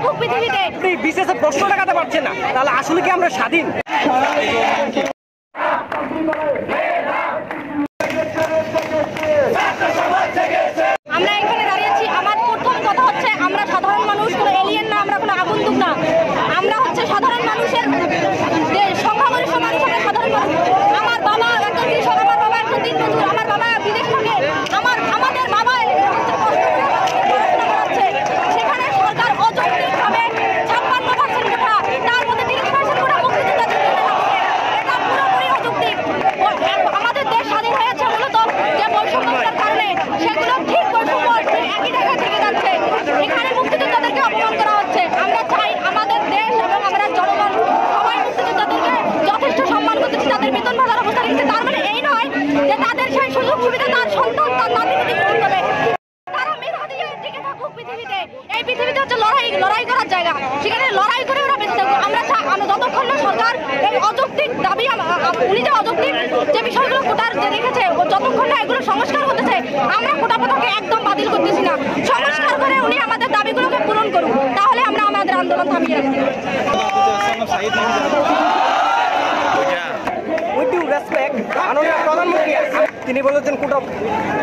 থাকুক পৃথিবীতে। বিশেষ প্রশ্ন লাগাতে পারছেন না, তাহলে আসলে কি আমরা স্বাধীন? আমরা এখানে দাঁড়িয়েছি, আমার প্রথম কথা হচ্ছে আমরা সাধারণ মানুষ, কোনো এলিয়েন না, আমরা কোনো আগুন্তুক না, আমরা হচ্ছে সাধারণ মানুষের সংখ্যাগরিষ্ঠ মানুষ, আমরা সাধারণ মানুষ। আমার বাবা একজন কৃষক, আমার বাবা একজন দিনমজুর, আমার বাবা বিদেশ থেকে আমাদের বাবা পড়াশোনা করাচ্ছে। সেখানে সরকার অযৌক্তিকভাবে 56% কোটা, তার মধ্যে 30% কোটা মুক্তিযোদ্ধাদের জন্য রাখছে। এটা পুরোপুরি অযৌক্তিক। আমাদের দেশ স্বাধীন হয়েছে মূলত যে বৈষম্যতার কারণে, সেগুলো ঠিক বৈষম্য একই জায়গায় থেকে যাচ্ছে। এখানে মুক্তিযোদ্ধাদেরকে অপমান করা হচ্ছে। আমরা চাই আমাদের দেশ এবং আমরা জনগণ সবাই মুক্তিযোদ্ধাদেরকে যথেষ্ট সম্মান করতেছি, তাদের বেতন ভাতার অবস্থা রেখেছে। তার মানে এই নয় যে তাদের সেই সুযোগ সুবিধা তার সন্তান তার নাতি-নাতি গ্রহণ করবে। তারা মেধা দিয়ে টিকে থাকুক পৃথিবীতে। এই পৃথিবীতে হচ্ছে লড়াই করার জায়গা, সেখানে লড়াই করে ওরা বেঁচে থাকুক। আমরা যতক্ষণ না সরকার এই অযৌক্তিক দাবি, উনি যে অযৌক্তিক যে বিষয়গুলো কোটার যে রেখেছে, যতক্ষণ না এগুলো সংস্কার হতেছে, আমরা কোটা প্রথাকে একদম বাতিল করতেছি না। সংস্কার করে উনি আমাদের দাবিগুলোকে পূরণ করুন, তাহলে আমরা আমাদের আন্দোলন থামিয়ে রাখছি। প্রধানমন্ত্রী তিনি বলেছেন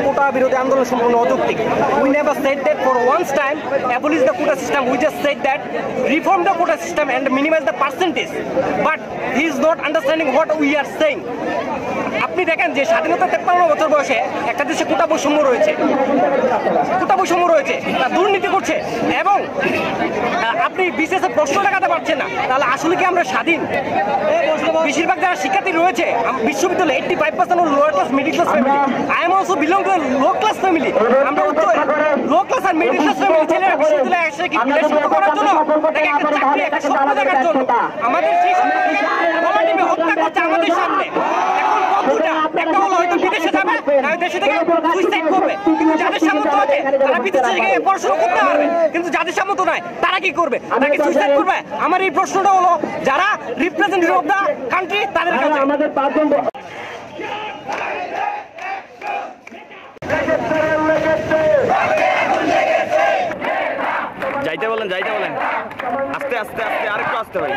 কোটা বিরোধী আন্দোলন সম্পূর্ণ অযৌক্তিক। We never said that for once time abolish the quota system. We just said that reform the quota system and minimize the percentage. But he is not understanding what we are saying. আপনি দেখেন যে স্বাধীনতা 53 বছর বয়সে একটা দেশে কোটা বৈষম্য রয়েছে, তারা দুর্নীতি করছে, এবং আপনি বিশেষে প্রশ্ন লাগাতে পারছেন না, তাহলে আসলে কি আমরা স্বাধীন? বেশিরভাগ যারা শিক্ষার্থী রয়েছে বিশ্ববিদ্যালয়ে 85% lower class middle class family. I am also belong to low class family. আমরা লো ক্লাস আর মিডল ক্লাস ফ্যামিলি ছেলেরা বিশ্ববিদ্যালয়ে এসে কি বিলাসিতা করার জন্য, নাকি একটা চাকরি, একটা স্বপ্ন দেখার জন্য? আমাদের সেই স্বপ্নকে হত্যা করছে আমাদের সামনে। এখন বন্ধুটা একটা হলো হয়তো বিদেশে যাবে, না দেশে থেকে সুইসাইড করবে, কিন্তু যাদের সামর্থ্য আছে তারা বিদেশে গিয়ে পড়াশোনা করতে পারবে, কিন্তু যাদের সামর্থ্য নাই তারা কি করবে? তারা কি সুইসাইড করবে? আমার এই প্রশ্নটা হলো যারা রিপ্রেজেন্টেটিভ অফ দ্য কান্ট্রি তাদের কাছে। আমাদের যাইতে বলেন আস্তে আস্তে আরেকটু আসতে পারি।